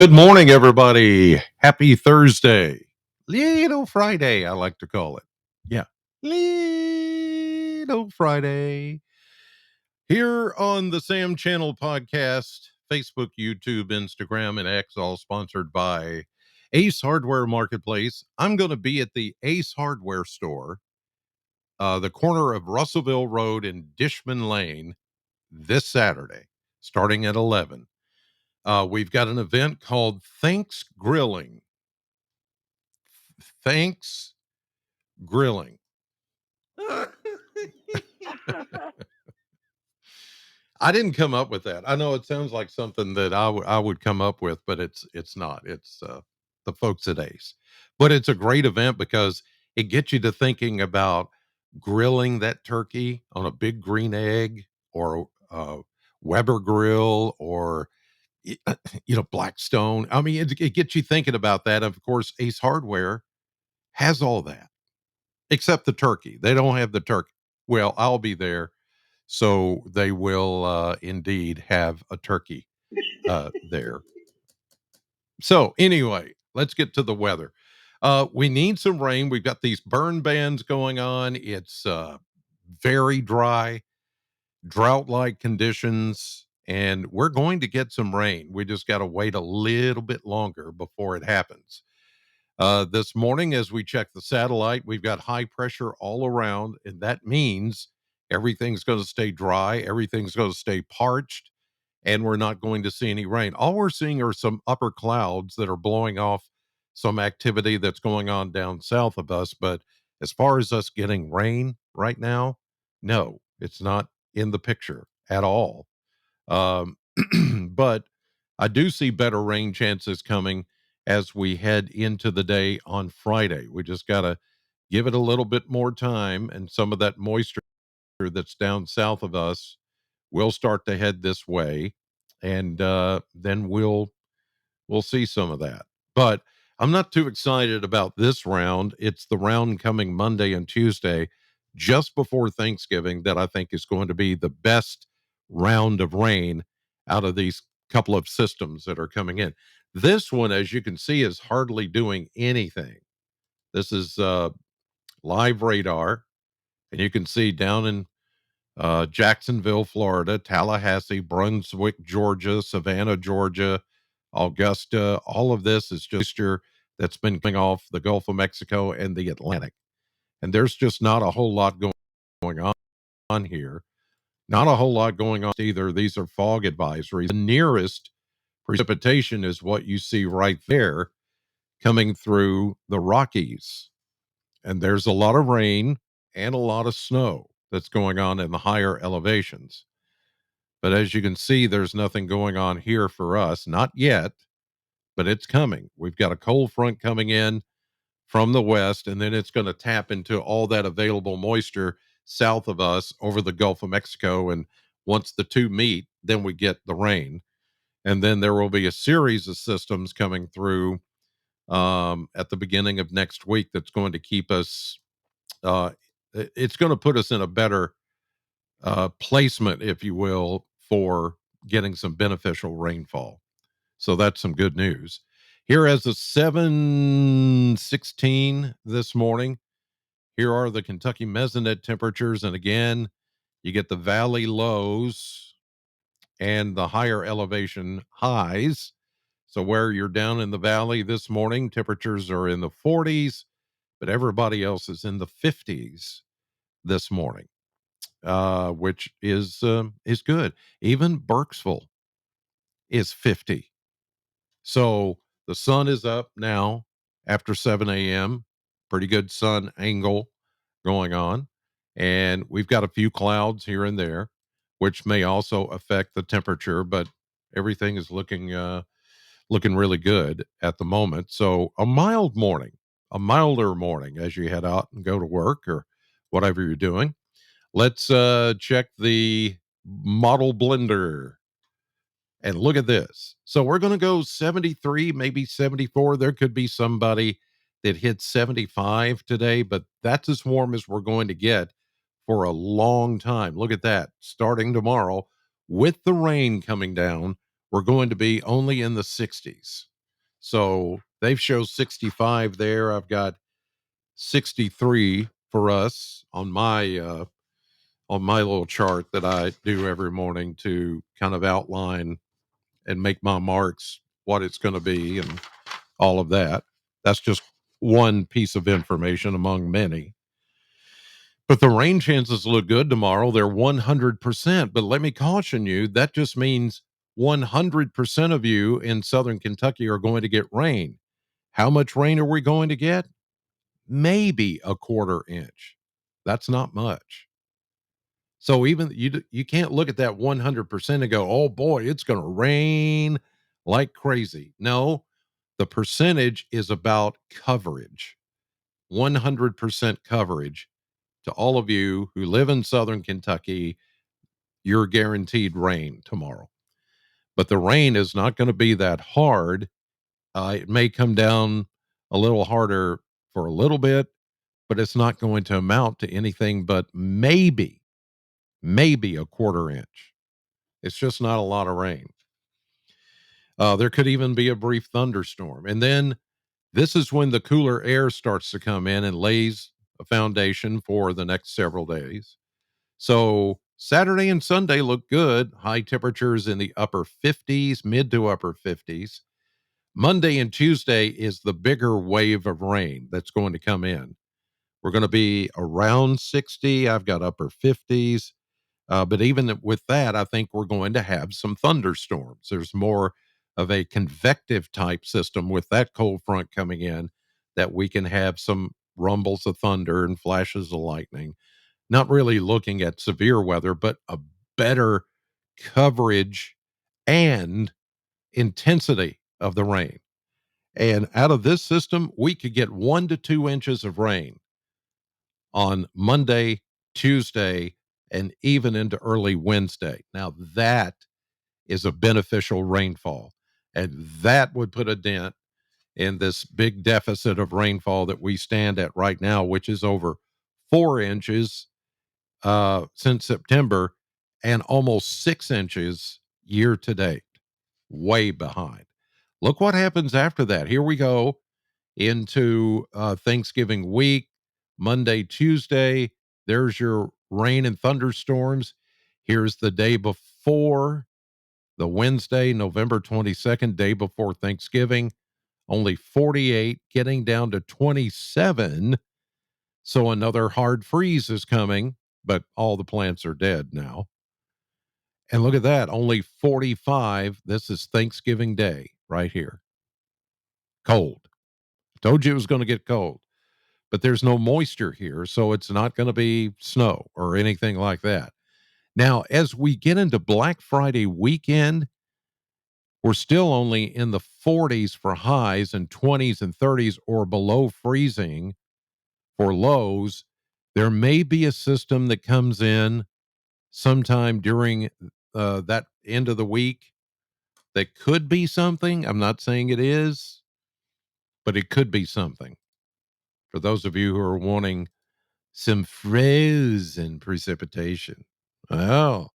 Good morning, everybody. Happy Thursday. Little Friday, I like to call it. Yeah. Little Friday. Here on the Sam Channel podcast, Facebook, YouTube, Instagram, and X, all sponsored by Ace Hardware Marketplace. I'm going to be at the Ace Hardware store, the corner of Russellville Road and Dishman Lane this Saturday, starting at 11. We've got an event called Thanks Grilling. Thanks Grilling. I didn't come up with that. I know it sounds like something that I would come up with, but it's not. It's the folks at Ace. But it's a great event because it gets you to thinking about grilling that turkey on a big green egg or Weber grill or Blackstone. I mean, it gets you thinking about that. Of course, Ace Hardware has all that except the turkey. They don't have the turkey. Well, I'll be there, so they will indeed have a turkey there. So anyway, let's get to the weather. We need some rain. We've got these burn bans going on. It's very dry, drought-like conditions, and we're going to get some rain. We just got to wait a little bit longer before it happens. This morning, as we check the satellite, we've got high pressure all around, and that means everything's going to stay dry, everything's going to stay parched, and we're not going to see any rain. All we're seeing are some upper clouds that are blowing off some activity that's going on down south of us. But as far as us getting rain right now, no, it's not in the picture at all. Um, but I do see better rain chances coming as we head into the day on Friday. We just got to give it a little bit more time, and some of that moisture that's down south of us will start to head this way, and then we'll see some of that. But I'm not too excited about this round. It's the round coming Monday and Tuesday, just before Thanksgiving, that I think is going to be the best round of rain out of these couple of systems that are coming in. This one, as you can see, is hardly doing anything. This is live radar, and you can see down in Jacksonville, Florida, Tallahassee, Brunswick, Georgia, Savannah, Georgia, Augusta. All of this is just moisture that's been coming off the Gulf of Mexico and the Atlantic. And there's just not a whole lot going on here. Not a whole lot going on either. These are fog advisories. The nearest precipitation is what you see right there coming through the Rockies. And there's a lot of rain and a lot of snow that's going on in the higher elevations. But as you can see, there's nothing going on here for us, not yet, but it's coming. We've got a cold front coming in from the west, and then it's going to tap into all that available moisture south of us over the Gulf of Mexico. And once the two meet, then we get the rain. And then there will be a series of systems coming through at the beginning of next week that's going to keep us, uh, it's going to put us in a better placement, if you will, for getting some beneficial rainfall. So that's some good news. Here as a 7:16 this morning, here are the Kentucky mesonet temperatures. And again, you get the valley lows and the higher elevation highs. So where you're down in the valley this morning, temperatures are in the 40s, but everybody else is in the 50s this morning, which is good. Even Burkesville is 50. So the sun is up now after 7 a.m. Pretty good sun angle going on. And we've got a few clouds here and there, which may also affect the temperature, but everything is looking really good at the moment. So a mild morning, a milder morning as you head out and go to work or whatever you're doing. Let's check the model blender and look at this. So we're going to go 73, maybe 74. There could be somebody that hits 75 today, but that's as warm as we're going to get for a long time. Look at that. Starting tomorrow with the rain coming down, we're going to be only in the 60s. So they've shown 65 there. I've got 63 for us on my little chart that I do every morning to kind of outline and make my marks what it's going to be and all of that. That's just one piece of information among many. But the rain chances look good tomorrow. They're 100%. But let me caution you, that just means 100% of you in Southern Kentucky are going to get rain. How much rain are we going to get? Maybe a quarter inch. That's not much. So even you can't look at that 100% and go, "Oh boy, it's going to rain like crazy." No, the percentage is about coverage. 100% coverage to all of you who live in Southern Kentucky, you're guaranteed rain tomorrow. But the rain is not going to be that hard. It may come down a little harder for a little bit, but it's not going to amount to anything but maybe a quarter inch. It's just not a lot of rain. There could even be a brief thunderstorm. And then this is when the cooler air starts to come in and lays a foundation for the next several days. So Saturday and Sunday look good. High temperatures in the upper 50s, mid to upper 50s. Monday and Tuesday is the bigger wave of rain that's going to come in. We're going to be around 60. I've got upper 50s. But even with that, I think we're going to have some thunderstorms. There's more of a convective type system with that cold front coming in that we can have some rumbles of thunder and flashes of lightning. Not really looking at severe weather, but a better coverage and intensity of the rain. And out of this system, we could get 1 to 2 inches of rain on Monday, Tuesday, and even into early Wednesday. Now, that is a beneficial rainfall, and that would put a dent in this big deficit of rainfall that we stand at right now, which is over 4 inches since September and almost 6 inches year to date. Way behind. Look what happens after that. Here we go into Thanksgiving week, Monday, Tuesday. There's your rain and thunderstorms. Here's the day before, the Wednesday, November 22nd, day before Thanksgiving. Only 48, getting down to 27. So another hard freeze is coming, but all the plants are dead now. And look at that, only 45. This is Thanksgiving Day right here. Cold. Told you it was going to get cold, but there's no moisture here, so it's not going to be snow or anything like that. Now, as we get into Black Friday weekend, we're still only in the 40s for highs and 20s and 30s or below freezing for lows. There may be a system that comes in sometime during that end of the week that could be something. I'm not saying it is, but it could be something. For those of you who are wanting some frozen precipitation. Oh,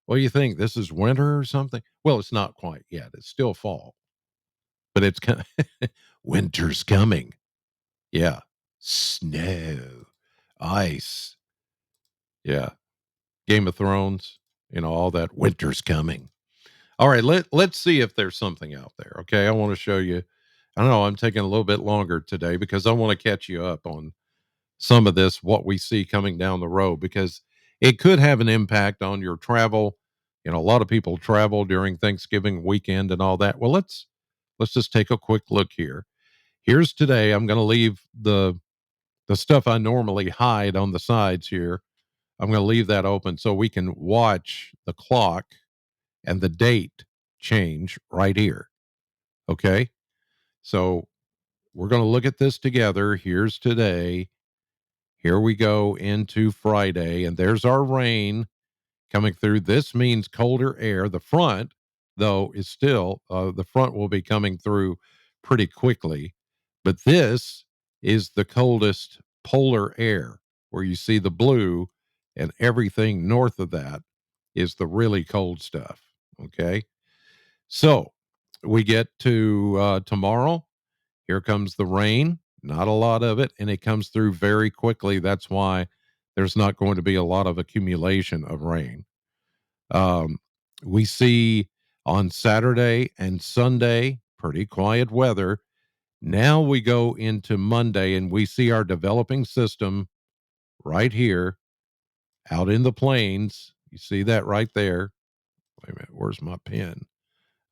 what do you think? This is winter or something? Well, it's not quite yet. It's still fall, but it's kind of winter's coming. Yeah. Snow, ice. Yeah. Game of Thrones, all that winter's coming. All right, let's see if there's something out there. Okay. I want to show you. I don't know. I'm taking a little bit longer today because I want to catch you up on some of this, what we see coming down the road, because it could have an impact on your travel. A lot of people travel during Thanksgiving weekend and all that. Well, let's just take a quick look here. Here's today. I'm going to leave the stuff I normally hide on the sides here. I'm going to leave that open so we can watch the clock and the date change right here. Okay. So we're going to look at this together. Here's today. Here we go into Friday, and there's our rain coming through. This means colder air. The front, though, is still, the front will be coming through pretty quickly. But this is the coldest polar air where you see the blue, and everything north of that is the really cold stuff. Okay. So We get to tomorrow. Here comes the rain. Not a lot of it, and it comes through very quickly. That's why there's not going to be a lot of accumulation of rain. Um, we see on Saturday and Sunday pretty quiet weather. Now we go into Monday and we see our developing system right here out in the plains. You see that right there. Wait a minute, where's my pen?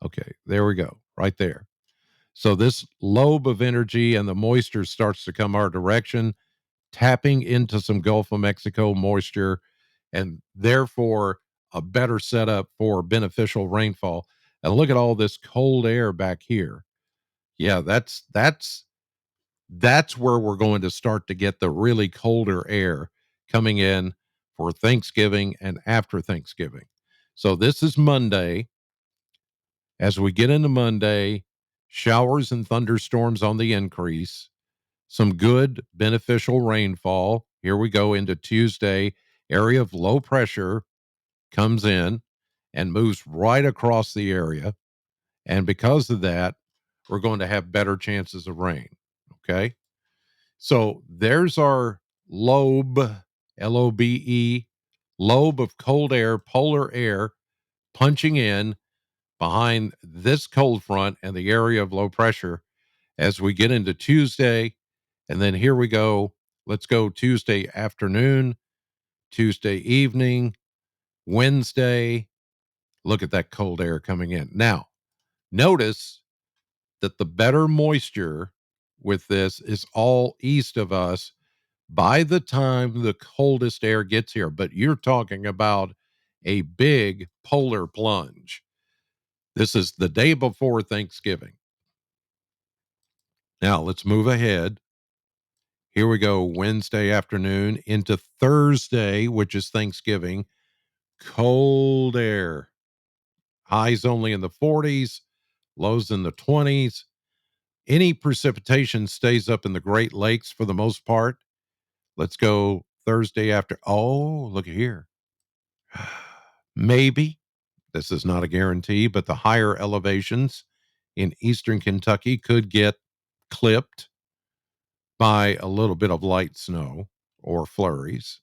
Okay, there we go, right there. So this lobe of energy and the moisture starts to come our direction, tapping into some Gulf of Mexico moisture, and therefore a better setup for beneficial rainfall. And look at all this cold air back here. Yeah, that's where we're going to start to get the really colder air coming in for Thanksgiving and after Thanksgiving. So this is Monday. As we get into Monday, showers and thunderstorms on the increase, some good beneficial rainfall. Here we go into Tuesday. Area of low pressure comes in and moves right across the area. And because of that, we're going to have better chances of rain. Okay. So there's our lobe, LOBE, lobe of cold air, polar air punching in behind this cold front and the area of low pressure as we get into Tuesday. And then here we go. Let's go Tuesday afternoon, Tuesday evening, Wednesday. Look at that cold air coming in. Now, notice that the better moisture with this is all east of us by the time the coldest air gets here. But you're talking about a big polar plunge. This is the day before Thanksgiving. Now, let's move ahead. Here we go, Wednesday afternoon into Thursday, which is Thanksgiving. Cold air. Highs only in the 40s, lows in the 20s. Any precipitation stays up in the Great Lakes for the most part. Let's go Thursday after. Oh, look at here. Maybe. This is not a guarantee, but the higher elevations in eastern Kentucky could get clipped by a little bit of light snow or flurries.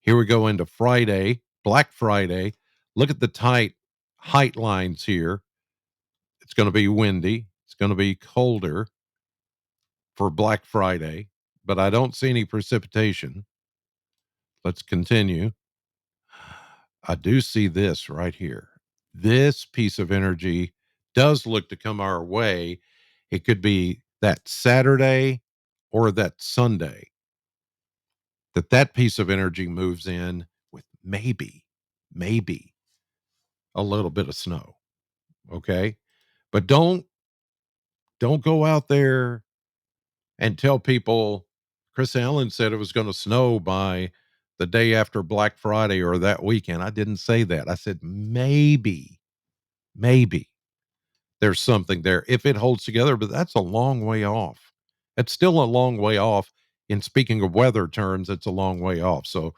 Here we go into Friday, Black Friday. Look at the tight height lines here. It's going to be windy. It's going to be colder for Black Friday, but I don't see any precipitation. Let's continue. I do see this right here. This piece of energy does look to come our way. It could be that Saturday or that Sunday that piece of energy moves in with maybe a little bit of snow. Okay. But don't go out there and tell people Chris Allen said it was going to snow by the day after Black Friday or that weekend. I didn't say that. I said maybe there's something there if it holds together, but that's a long way off. It's still a long way off. In speaking of weather terms, it's a long way off. So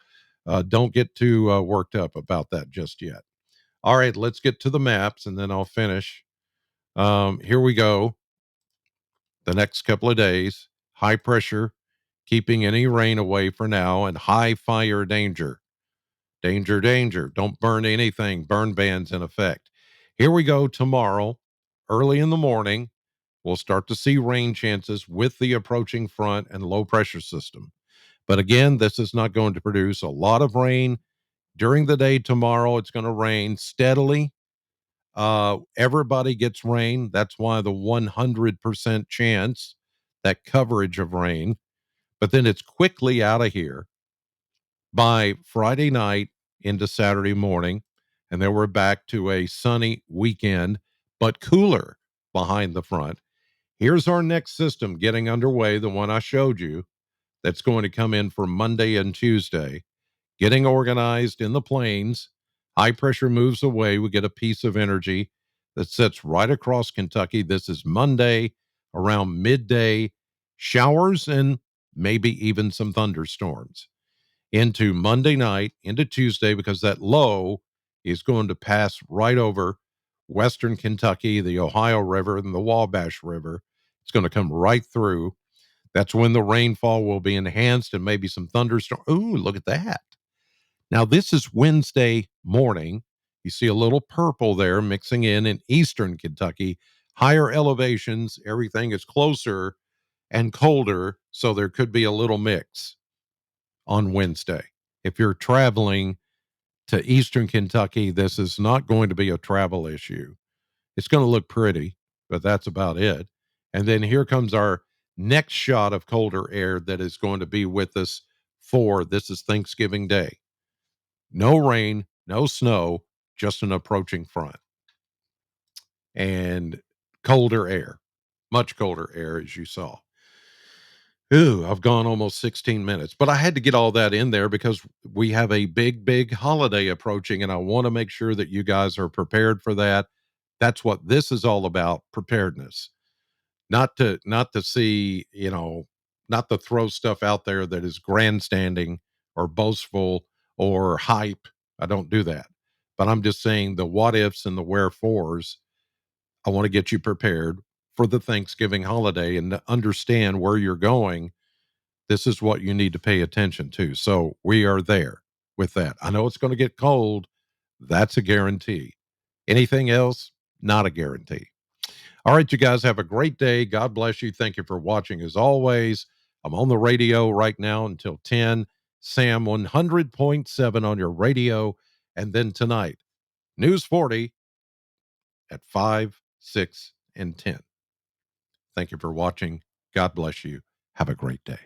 don't get too worked up about that just yet. All right, let's get to the maps and then I'll finish. Here we go. The next couple of days, high pressure, keeping any rain away for now, and high fire danger. Danger, danger. Don't burn anything. Burn bans in effect. Here we go tomorrow, early in the morning. We'll start to see rain chances with the approaching front and low pressure system. But again, this is not going to produce a lot of rain. During the day tomorrow, it's going to rain steadily. Everybody gets rain. That's why the 100% chance, that coverage of rain. But then it's quickly out of here by Friday night into Saturday morning. And then we're back to a sunny weekend, but cooler behind the front. Here's our next system getting underway, the one I showed you, that's going to come in for Monday and Tuesday, getting organized in the plains. High pressure moves away. We get a piece of energy that sits right across Kentucky. This is Monday around midday, showers and maybe even some thunderstorms into Monday night, into Tuesday, because that low is going to pass right over. Western Kentucky, the Ohio River, and the Wabash River. It's going to come right through. That's when the rainfall will be enhanced and maybe some thunderstorm. Ooh, look at that. Now, this is Wednesday morning. You see a little purple there mixing in eastern Kentucky. Higher elevations, everything is closer and colder. So there could be a little mix on Wednesday. If you're traveling to eastern Kentucky, this is not going to be a travel issue. It's going to look pretty, but that's about it. And then here comes our next shot of colder air that is going to be with us for this is Thanksgiving Day. No rain, no snow, just an approaching front and colder air, much colder air, as you saw. Ooh, I've gone almost 16 minutes, but I had to get all that in there because we have a big, big holiday approaching, and I want to make sure that you guys are prepared for that. That's what this is all about, preparedness. Not to see, not to throw stuff out there that is grandstanding or boastful or hype. I don't do that. But I'm just saying the what ifs and the wherefores. I want to get you prepared for the Thanksgiving holiday and to understand where you're going. This is what you need to pay attention to. So we are there with that. I know it's going to get cold. That's a guarantee. Anything else, not a guarantee. All right, you guys have a great day. God bless you. Thank you for watching as always. I'm on the radio right now until 10, Sam 100.7 on your radio. And then tonight, News 40 at 5, 6, and 10. Thank you for watching. God bless you. Have a great day.